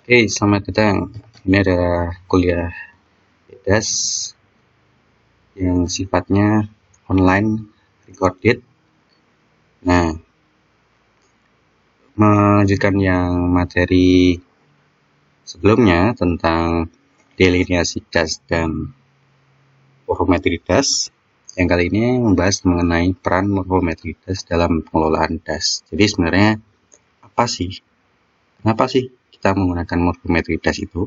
Selamat datang. Ini adalah kuliah EDAS yang sifatnya online recorded. Nah, melanjutkan yang materi sebelumnya tentang delineasi das dan morfometri das. Yang kali ini membahas mengenai peran morfometri das dalam pengelolaan das. Jadi sebenarnya apa sih? Kenapa sih kita menggunakan morfometri das itu?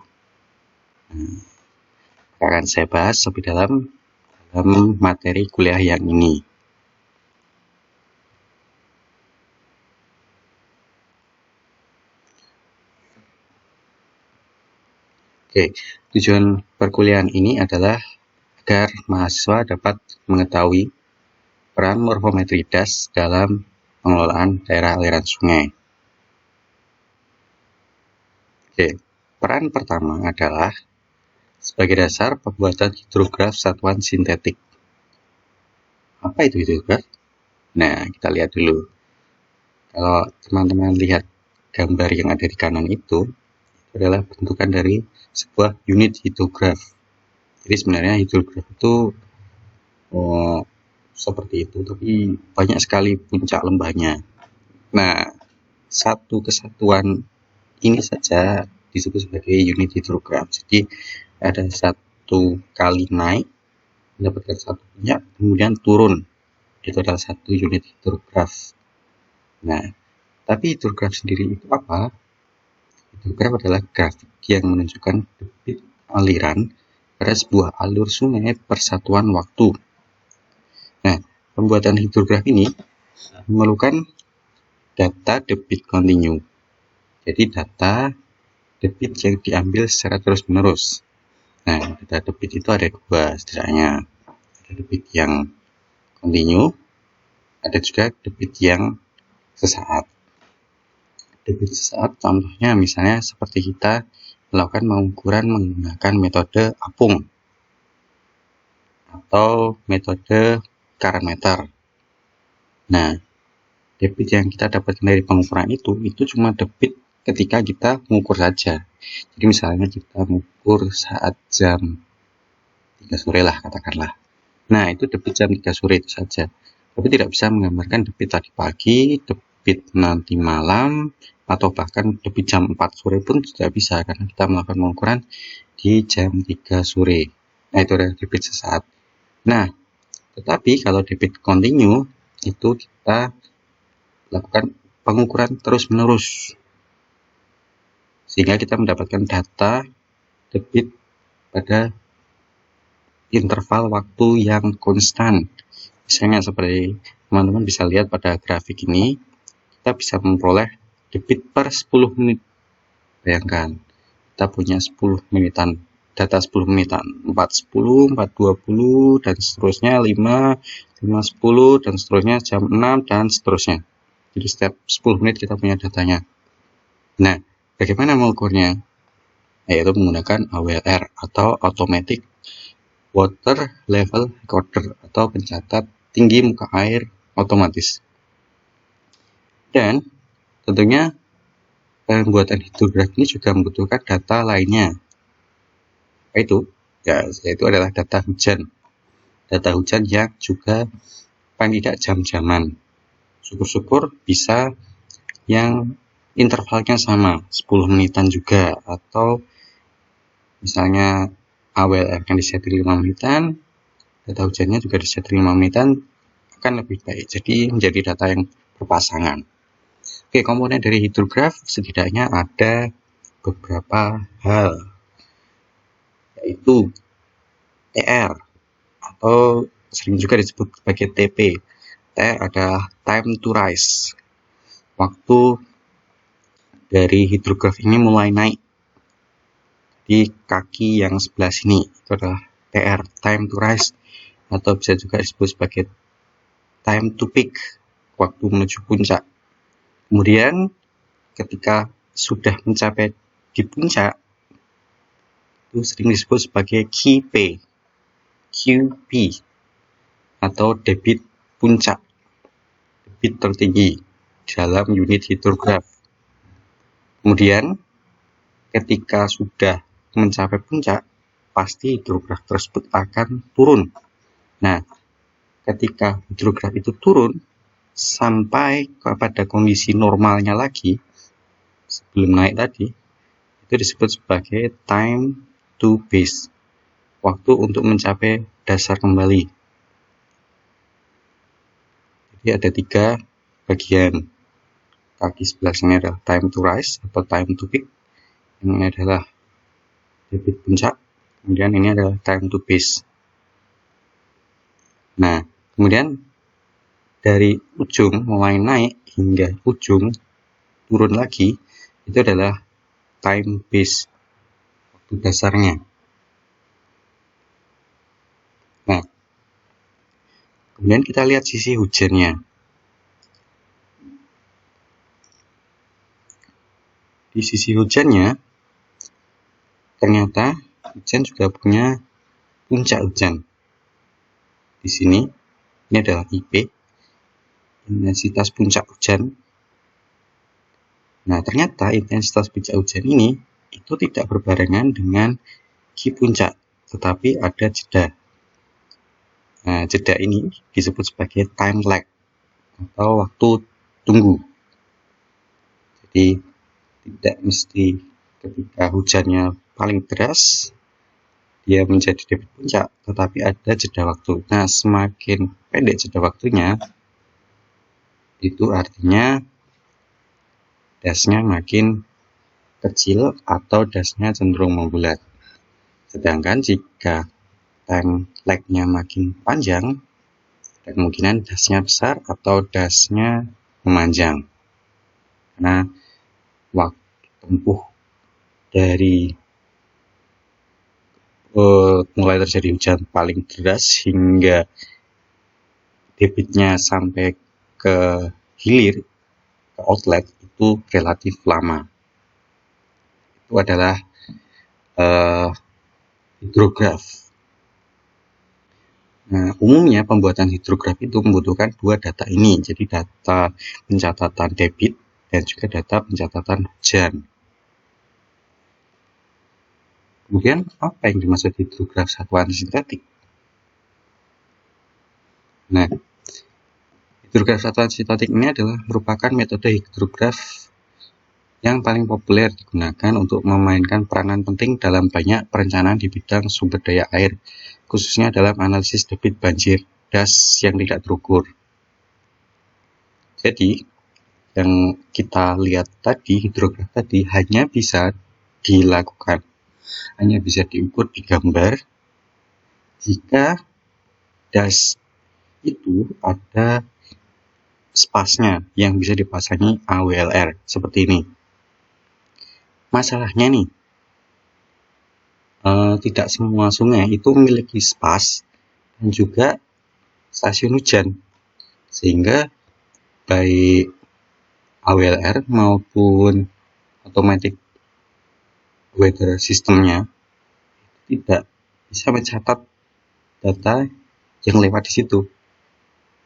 Akan saya bahas lebih dalam materi kuliah yang ini. Tujuan perkuliahan ini adalah agar mahasiswa dapat mengetahui peran morfometri das dalam pengelolaan daerah aliran sungai. Peran pertama adalah sebagai dasar pembuatan hidrograf satuan sintetik. Apa itu hidrograf? Nah, kita lihat dulu. Kalau teman-teman lihat gambar yang ada di kanan itu adalah bentukan dari sebuah unit hidrograf. Jadi sebenarnya hidrograf itu seperti itu, tapi banyak sekali puncak lembahnya. Nah, satu kesatuan ini saja disebut sebagai unit hidrograf. Jadi ada satu kali naik mendapatkan satu puncak, kemudian turun, itu adalah satu unit hidrograf. Nah, tapi hidrograf sendiri itu apa? Hidrograf adalah grafik yang menunjukkan debit aliran pada sebuah alur sungai per satuan waktu. Nah, pembuatan hidrograf ini memerlukan data debit kontinu. Jadi data debit yang diambil secara terus-menerus. Nah, data debit itu ada dua setidaknya. Ada debit yang kontinu, ada juga debit yang sesaat. Debit sesaat contohnya misalnya seperti kita melakukan pengukuran menggunakan metode apung atau metode karometer. Nah, debit yang kita dapatkan dari pengukuran itu cuma debit ketika kita mengukur saja. Jadi misalnya kita mengukur saat jam 3 sore lah katakanlah. Nah, itu debit jam 3 sore itu saja. Tapi tidak bisa menggambarkan debit tadi pagi, debit nanti malam, atau bahkan debit jam 4 sore pun tidak bisa karena kita melakukan pengukuran di jam 3 sore. Nah, itu adalah debit sesaat. Nah, tetapi kalau debit kontinu itu kita lakukan pengukuran terus-menerus sehingga kita mendapatkan data debit pada interval waktu yang konstan. Misalnya seperti teman-teman bisa lihat pada grafik ini, kita bisa memperoleh debit per 10 menit. Bayangkan, kita punya 10 menitan, data 10 menitan, 4:10, 4:20, dan seterusnya, 5, 5:10, dan seterusnya, jam 6, dan seterusnya. Jadi setiap 10 menit kita punya datanya. Nah, bagaimana mengukurnya? Yaitu menggunakan AWR atau Automatic Water Level Recorder atau pencatat tinggi muka air otomatis. Dan tentunya pembuatan hidrograf ini juga membutuhkan data lainnya. Yaitu adalah data hujan. Data hujan yang juga paling tidak jam-jaman. Syukur-syukur bisa yang intervalnya sama, 10 menitan juga, atau misalnya AWR yang diset 5 menitan, data hujannya juga diset 5 menitan, akan lebih baik. Jadi menjadi data yang berpasangan. Komponen dari hidrograf setidaknya ada beberapa hal, yaitu TR atau sering juga disebut sebagai TP. TR adalah time to rise. Waktu dari hidrograf ini mulai naik di kaki yang sebelah sini, itu adalah TR, time to rise, atau bisa juga disebut sebagai time to peak, waktu menuju puncak. Kemudian ketika sudah mencapai di puncak, itu sering disebut sebagai QP atau debit puncak, debit tertinggi dalam unit hidrograf. Kemudian ketika sudah mencapai puncak, pasti hidrograf tersebut akan turun. Nah, ketika hidrograf itu turun sampai kepada kondisi normalnya lagi sebelum naik tadi, itu disebut sebagai time to base, waktu untuk mencapai dasar kembali. Jadi ada 3 bagian. Kaki sebelah sini adalah time to rise atau time to peak. Ini adalah debit puncak. Kemudian ini adalah time to base. Nah, kemudian dari ujung mulai naik hingga ujung turun lagi, itu adalah time base, waktu dasarnya. Nah, kemudian kita lihat sisi hujannya. Di sisi hujannya, ternyata hujan juga punya puncak hujan. Di sini, ini adalah IP, intensitas puncak hujan. Nah, ternyata intensitas puncak hujan ini itu tidak berbarengan dengan Q puncak, tetapi ada jeda. Nah, jeda ini disebut sebagai time lag atau waktu tunggu. Jadi, tidak mesti ketika hujannya paling deras dia menjadi debit puncak, tetapi ada jeda waktu. Nah, semakin pendek jeda waktunya, itu artinya dasnya makin kecil atau dasnya cenderung membulat. Sedangkan jika time lag-nya makin panjang, kemungkinan dasnya besar atau dasnya memanjang. Karena waktu tempuh dari mulai terjadi hujan paling deras hingga debitnya sampai ke hilir, ke outlet, itu relatif lama. Itu adalah hidrograf. Nah, umumnya pembuatan hidrograf itu membutuhkan 2 data ini, jadi data pencatatan debit dan juga data pencatatan hujan. Kemudian, apa yang dimaksud hidrograf satuan sintetik? Nah, hidrograf satuan sintetik ini adalah merupakan metode hidrograf yang paling populer digunakan untuk memainkan peranan penting dalam banyak perencanaan di bidang sumber daya air, khususnya dalam analisis debit banjir das yang tidak terukur. Jadi, yang kita lihat tadi, hidrograf tadi hanya bisa dilakukan, hanya bisa diukur di gambar jika das itu ada spasnya yang bisa dipasangi AWLR seperti ini. Masalahnya nih, tidak semua sungai itu memiliki spas dan juga stasiun hujan, sehingga baik AWLR maupun automatic weather systemnya tidak bisa mencatat data yang lewat di situ.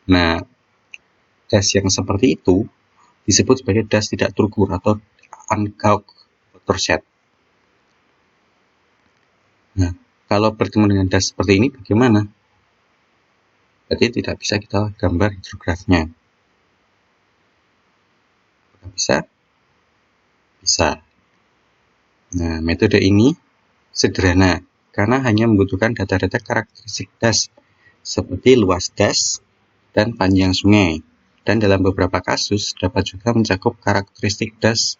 Nah, das yang seperti itu disebut sebagai das tidak terukur atau ungauged watershed. Nah, kalau bertemu dengan das seperti ini bagaimana? Berarti tidak bisa kita gambar hidrografnya. Apakah bisa? Bisa. Nah, metode ini sederhana karena hanya membutuhkan data-data karakteristik das seperti luas das dan panjang sungai, dan dalam beberapa kasus dapat juga mencakup karakteristik das,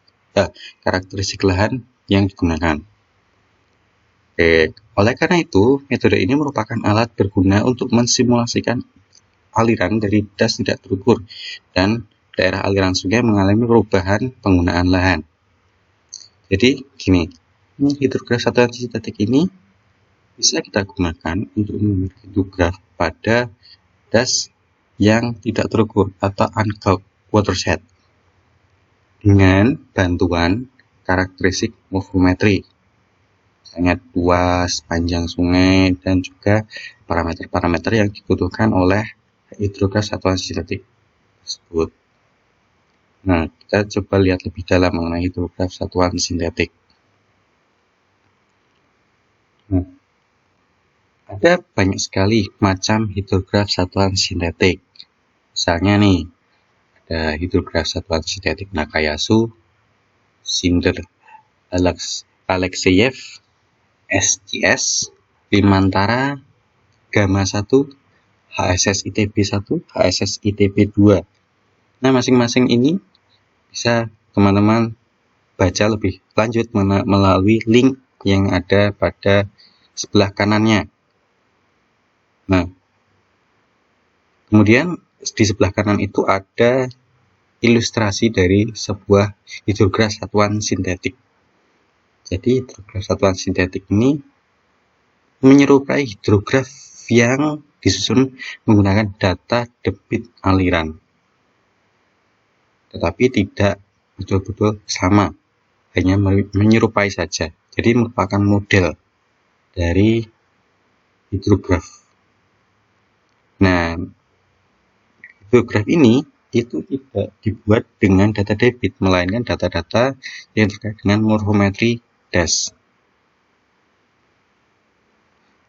karakteristik lahan yang digunakan. Oleh karena itu, metode ini merupakan alat berguna untuk mensimulasikan aliran dari das tidak terukur dan daerah aliran sungai mengalami perubahan penggunaan lahan. Jadi gini, hidrograf satuan sintetik ini bisa kita gunakan untuk membuat hidrograf pada das yang tidak terukur atau ungauged watershed dengan bantuan karakteristik morfometri, misalnya luas, panjang sungai, dan juga parameter-parameter yang dibutuhkan oleh hidrograf satuan sintetik tersebut. Nah, kita coba lihat lebih dalam mengenai hidrograf satuan sintetik. Ada banyak sekali macam hidrograf satuan sintetik. Misalnya nih, ada hidrograf satuan sintetik Nakayasu, Cinder Alexeyev, SGS, Bimantara, Gamma 1, HSS ITB 1, HSS ITB 2. Nah, masing-masing ini bisa teman-teman baca lebih lanjut melalui link yang ada pada sebelah kanannya. Nah, kemudian di sebelah kanan itu ada ilustrasi dari sebuah hidrograf satuan sintetik. Jadi hidrograf satuan sintetik ini menyerupai hidrograf yang disusun menggunakan data debit aliran, tetapi tidak betul-betul sama, hanya menyerupai saja. Jadi merupakan model dari hidrograf. Nah, hidrograf ini itu tidak dibuat dengan data debit, melainkan data-data yang terkait dengan morfometri das.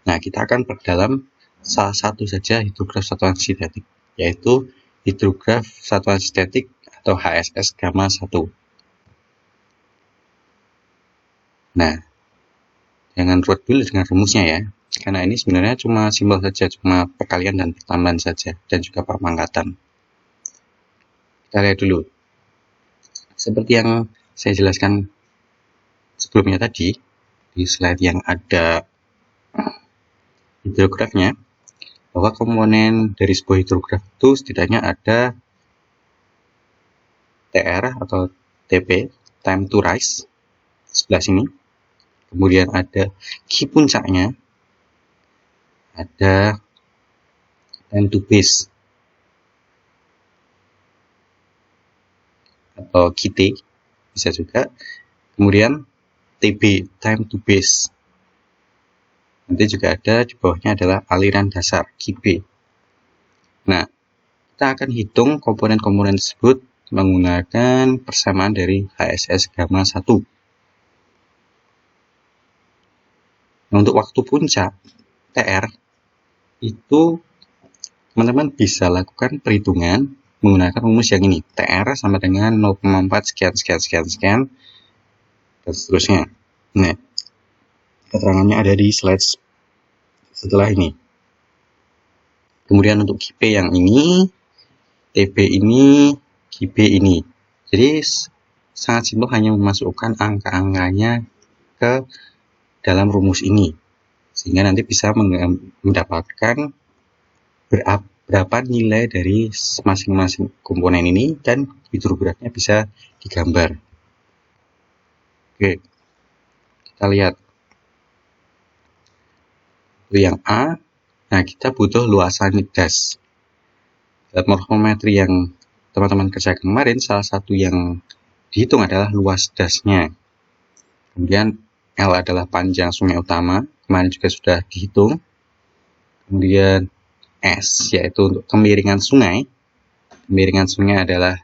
Nah, kita akan perdalam salah satu saja hidrograf satuan sintetik, yaitu hidrograf satuan sintetik atau HSS Gamma 1. Nah, jangan ruwet dulu dengan rumusnya ya, karena ini sebenarnya cuma simbol saja, cuma perkalian dan pertambahan saja, dan juga pemangkatan. Kita lihat dulu. Seperti yang saya jelaskan sebelumnya tadi, di slide yang ada hidrografnya, bahwa komponen dari sebuah hidrograf itu setidaknya ada TR atau TP, time to rise, sebelah sini. Kemudian ada Q puncaknya, ada time to base atau QT bisa juga. Kemudian TB, time to base. Nanti juga ada di bawahnya adalah aliran dasar QB. Nah, kita akan hitung komponen-komponen tersebut menggunakan persamaan dari HSS Gamma 1. Nah, untuk waktu puncak TR itu teman-teman bisa lakukan perhitungan menggunakan rumus yang ini, TR sama dengan 0,4 sekian dan seterusnya. Nah, keterangannya ada di slide setelah ini. Kemudian untuk QP yang ini, TB ini, QB ini. Jadi sangat simpel, hanya memasukkan angka-angkanya ke dalam rumus ini, sehingga nanti bisa mendapatkan berapa nilai dari masing-masing komponen ini, dan hidrografnya bisa digambar. Oke, kita lihat itu yang A. Nah, kita butuh luasan das. Dalam morfometri yang teman-teman kerjakan kemarin, salah satu yang dihitung adalah luas dasnya. Kemudian L adalah panjang sungai utama, kemarin juga sudah dihitung. Kemudian S yaitu untuk kemiringan sungai. Kemiringan sungai adalah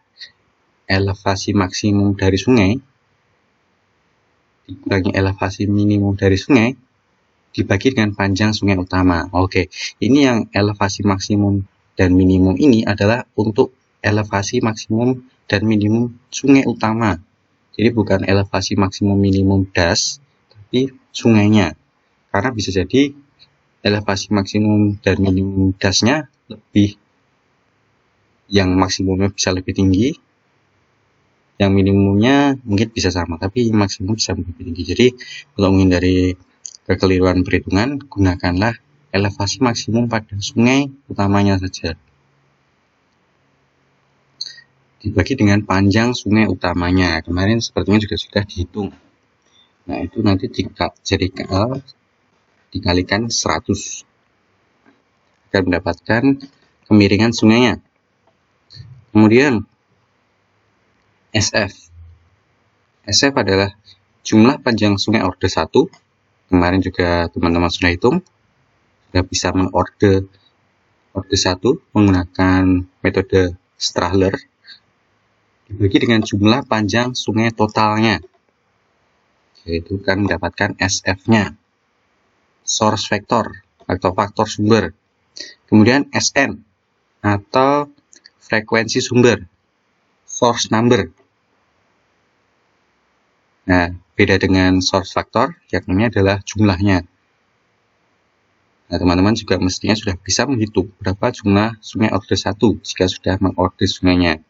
elevasi maksimum dari sungai dikurangi elevasi minimum dari sungai dibagi dengan panjang sungai utama. Oke, ini yang elevasi maksimum dan minimum ini adalah untuk elevasi maksimum dan minimum sungai utama. Jadi bukan elevasi maksimum minimum das, tapi sungainya. Karena bisa jadi elevasi maksimum dan minimum dasnya lebih, yang maksimumnya bisa lebih tinggi, yang minimumnya mungkin bisa sama, tapi maksimum bisa lebih tinggi. Jadi untuk menghindari kekeliruan perhitungan, gunakanlah elevasi maksimum pada sungai utamanya saja dibagi dengan panjang sungai utamanya. Kemarin sepertinya juga sudah dihitung. Nah, itu nanti jadi dikalikan 100 akan mendapatkan kemiringan sungainya. Kemudian SF adalah jumlah panjang sungai orde 1. Kemarin juga teman-teman sudah hitung, sudah bisa mengorde orde 1 menggunakan metode Strahler, dibagi dengan jumlah panjang sungai totalnya, yaitu kan mendapatkan SF-nya. Source vector atau faktor sumber. Kemudian SN atau frekuensi sumber, source number. Nah, beda dengan source factor, yakni adalah jumlahnya. Nah, teman-teman juga mestinya sudah bisa menghitung berapa jumlah sungai order 1 jika sudah mengorder sungainya.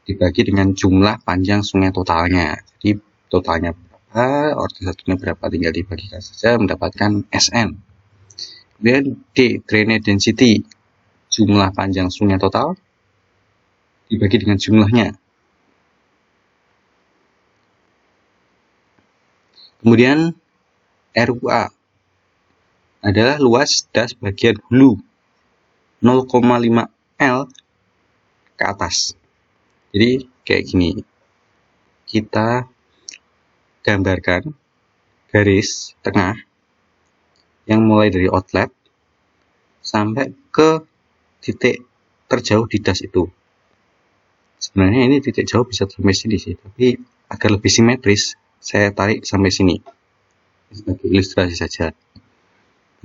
Dibagi dengan jumlah panjang sungai totalnya. Jadi, totalnya berapa, order satunya berapa, tinggal dibagikan saja mendapatkan SN. Kemudian D, drainage density, jumlah panjang sungai total dibagi dengan jumlahnya. Kemudian RUA adalah luas das bagian hulu 0,5 L ke atas. Jadi kayak gini, kita gambarkan garis tengah yang mulai dari outlet sampai ke titik terjauh di das itu. Sebenarnya ini titik jauh bisa sampai sini sih, tapi agar lebih simetris saya tarik sampai sini sebagai ilustrasi saja.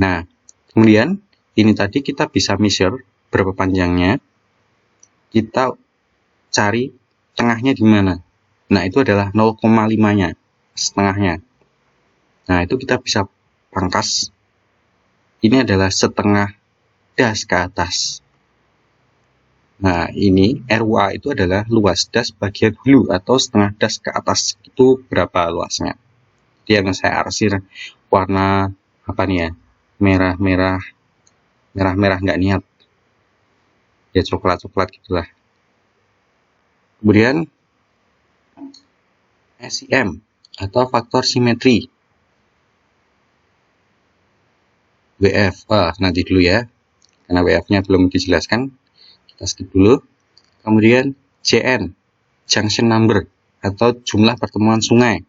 Nah, kemudian ini tadi kita bisa measure berapa panjangnya, kita cari tengahnya di mana. Nah, itu adalah 0,5-nya, setengahnya. Nah, itu kita bisa pangkas. Ini adalah setengah das ke atas. Nah, ini RUA itu adalah luas das bagian hulu atau setengah das ke atas. Itu berapa luasnya? Dia yang saya arsir warna apa nih ya? Merah-merah nggak niat. Ya coklat-coklat gitulah. Kemudian SIM atau faktor simetri. WF, nanti dulu ya, karena WF-nya belum dijelaskan, kita skip dulu. Kemudian JN, junction number atau jumlah pertemuan sungai.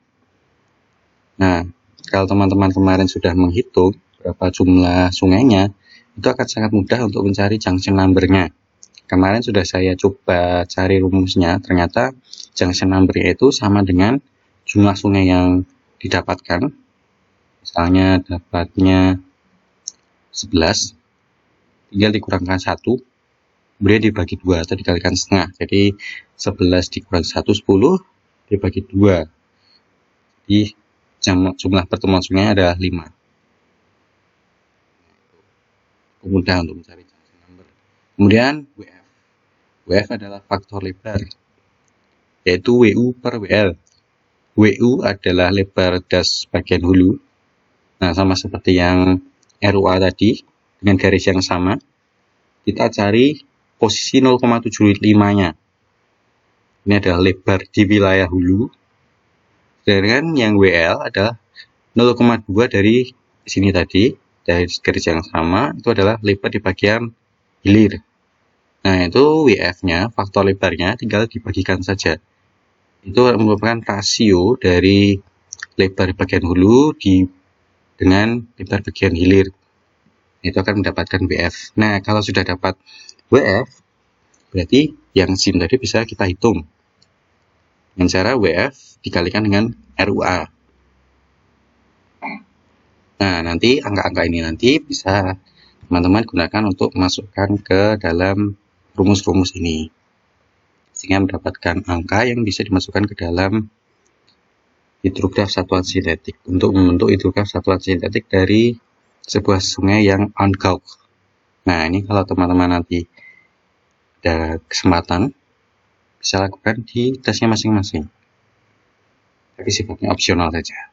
Nah, kalau teman-teman kemarin sudah menghitung berapa jumlah sungainya, itu akan sangat mudah untuk mencari junction number-nya. Kemarin sudah saya coba cari rumusnya, ternyata junction number-nya itu sama dengan jumlah sungai yang didapatkan. Misalnya dapatnya 11, tinggal dikurangkan 1, kemudian dibagi 2 atau dikalikan setengah. Jadi 11 dikurangi 1, 10, dibagi 2. Jadi jumlah pertemuan sungai adalah 5. Mudah untuk mencari junction number. Kemudian WF. WF adalah faktor lebar, yaitu WU per WL. WU adalah lebar das bagian hulu. Nah, sama seperti yang RUA tadi, dengan garis yang sama, kita cari posisi 0,75-nya. Ini adalah lebar di wilayah hulu. Sedangkan yang WL adalah 0,2 dari sini tadi, dari garis yang sama, itu adalah lebar di bagian hilir. Nah, itu WF-nya, faktor lebarnya, tinggal dibagikan saja. Itu merupakan rasio dari lebar di bagian hulu dengan lebar bagian hilir. Itu akan mendapatkan WF. Nah, kalau sudah dapat WF, berarti yang SIM tadi bisa kita hitung dengan cara WF dikalikan dengan RUA. Nah, nanti angka-angka ini nanti bisa teman-teman gunakan untuk masukkan ke dalam rumus-rumus ini, sehingga mendapatkan angka yang bisa dimasukkan ke dalam hidrograf satuan sintetik untuk membentuk hidrograf satuan sintetik dari sebuah sungai yang ungauged. Nah, ini kalau teman-teman nanti ada kesempatan bisa lakukan di tesnya masing-masing, tapi sifatnya opsional saja.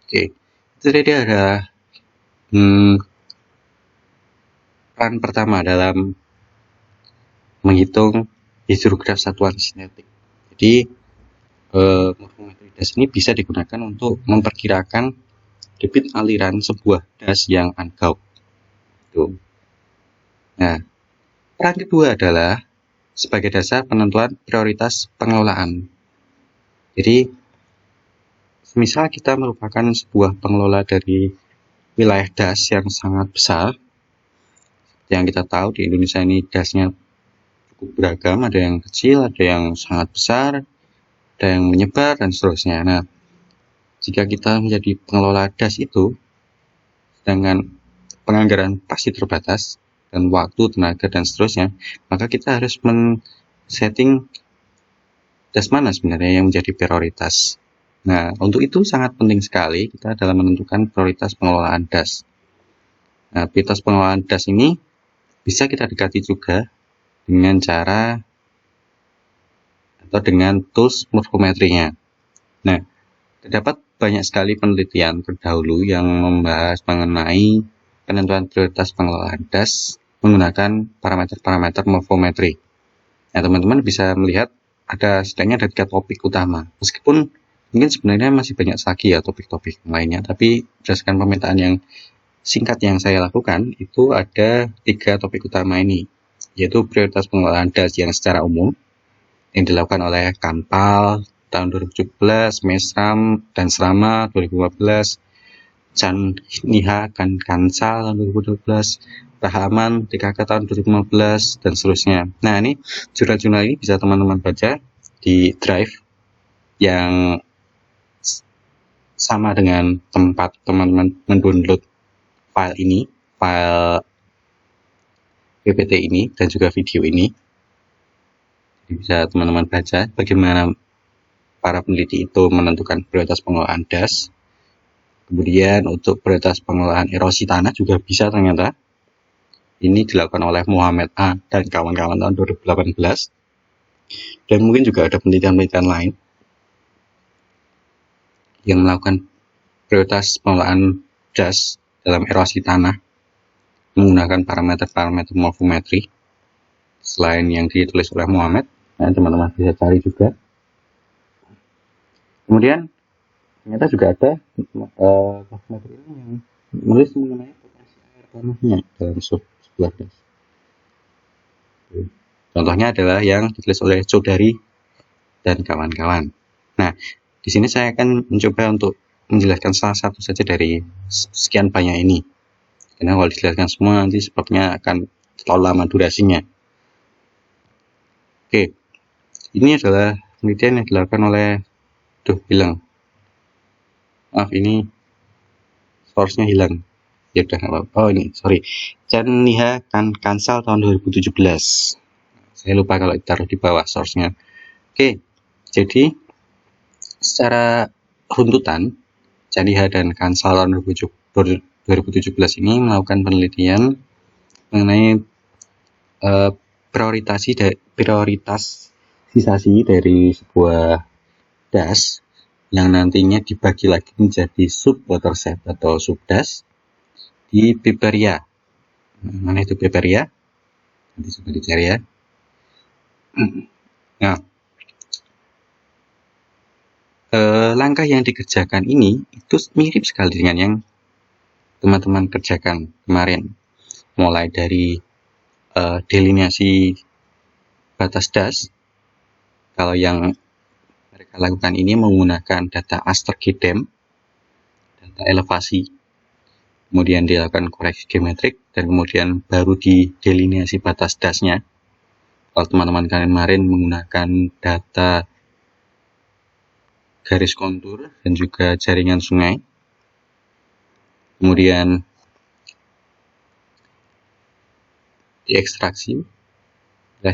Oke, itu tadi ada peran pertama dalam menghitung hidrograf satuan sintetik. Jadi morfometri das ini bisa digunakan untuk memperkirakan debit aliran sebuah das yang ungauged. Nah, peran kedua adalah sebagai dasar penentuan prioritas pengelolaan. Jadi, misal kita merupakan sebuah pengelola dari wilayah das yang sangat besar, yang kita tahu di Indonesia ini dasnya cukup beragam, ada yang kecil, ada yang sangat besar, ada yang menyebar, dan seterusnya. Nah, jika kita menjadi pengelola DAS itu, sedangkan penganggaran pasti terbatas, dan waktu, tenaga, dan seterusnya, maka kita harus men-setting DAS mana sebenarnya yang menjadi prioritas. Nah, untuk itu sangat penting sekali kita dalam menentukan prioritas pengelolaan DAS. Nah, prioritas pengelolaan DAS ini bisa kita dekati juga dengan cara atau dengan tools morfometrinya. Nah, terdapat banyak sekali penelitian terdahulu yang membahas mengenai penentuan prioritas pengelolaan DAS menggunakan parameter-parameter morfometri. Nah, teman-teman bisa melihat setidaknya ada 3 topik utama. Meskipun mungkin sebenarnya masih banyak lagi ya topik-topik lainnya, tapi berdasarkan pemetaan yang singkat yang saya lakukan, itu ada 3 topik utama ini, yaitu prioritas pengelolaan DAS yang secara umum, yang dilakukan oleh Kanpal tahun 2017, Mesram dan Srama 2015, Chan Niha Kansal tahun 2012, Rahman TKK tahun 2015, dan seterusnya. Nah, ini jurnal-jurnal ini bisa teman-teman baca di Drive yang sama dengan tempat teman-teman mendownload file ini, file PPT ini, dan juga video ini. Bisa teman-teman baca bagaimana para peneliti itu menentukan prioritas pengelolaan DAS. Kemudian untuk prioritas pengelolaan erosi tanah juga bisa ternyata. Ini dilakukan oleh Muhammad A. dan kawan-kawan tahun 2018. Dan mungkin juga ada penelitian-penelitian lain yang melakukan prioritas pengelolaan DAS dalam erosi tanah menggunakan parameter-parameter morfometri selain yang ditulis oleh Muhammad. Nah, teman-teman bisa cari juga. Kemudian ternyata juga ada morfometri ini yang menulis mengenai potensi air tanahnya dalam sebuah DAS. Contohnya adalah yang ditulis oleh Chodari dan kawan-kawan. Nah, di sini saya akan mencoba untuk menjelaskan salah satu saja dari sekian banyak ini. Karena kalau dijelaskan semua nanti sepertinya akan terlalu lama durasinya. Oke, ini adalah penelitian yang dilakukan oleh hilang. Maaf, ini source-nya hilang. Ya udah nggak apa-apa. Oh, ini sorry. Chan Niha Kansal tahun 2017. Saya lupa kalau ditaruh di bawah source-nya. Oke, jadi secara runtutan, Chan Niha dan Kansal tahun 2017 ini melakukan penelitian mengenai prioritasisasi dari sebuah DAS yang nantinya dibagi lagi menjadi sub watershed atau sub DAS di Piperia. Mana itu Piperia? Nanti coba dicari ya. Nah, langkah yang dikerjakan ini itu mirip sekali dengan yang teman-teman kerjakan kemarin, mulai dari delineasi batas DAS. Kalau yang mereka lakukan ini menggunakan data AsterGDem, data elevasi, kemudian dilakukan koreksi geometrik, dan kemudian baru di delineasi batas DAS-nya. Kalau teman-teman kemarin menggunakan data garis kontur dan juga jaringan sungai, kemudian diekstraksi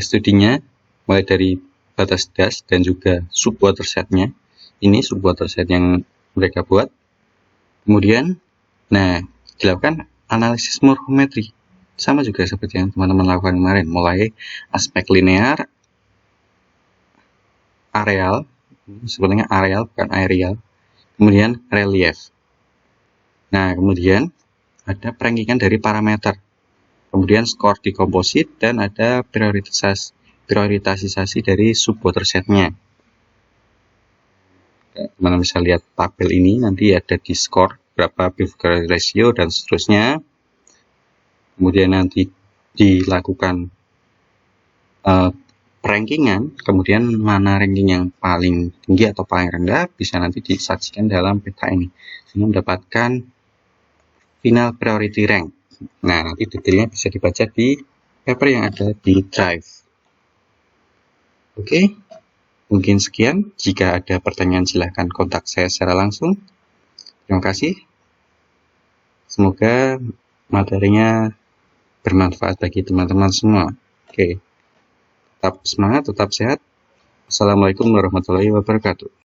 studinya mulai dari batas DAS dan juga sub watershed-nya. Ini sub watershed yang mereka buat. Kemudian, dilakukan analisis morfometri. Sama juga seperti yang teman-teman lakukan kemarin, mulai aspek linear, areal, sebenarnya areal bukan aerial, kemudian relief. Nah, kemudian ada perankingan dari parameter, kemudian skor di komposit, dan ada prioritasisasi dari sub watershed-nya. Teman-teman bisa lihat tabel ini, nanti ada di skor berapa behavior ratio dan seterusnya. Kemudian nanti dilakukan rankingan, kemudian mana ranking yang paling tinggi atau paling rendah bisa nanti disajikan dalam peta ini sehingga mendapatkan final priority rank. Nah, nanti detailnya bisa dibaca di paper yang ada di Drive. Oke, mungkin sekian. Jika ada pertanyaan silahkan kontak saya secara langsung. Terima kasih. Semoga materinya bermanfaat bagi teman-teman semua. Oke, tetap semangat, tetap sehat. Assalamualaikum warahmatullahi wabarakatuh.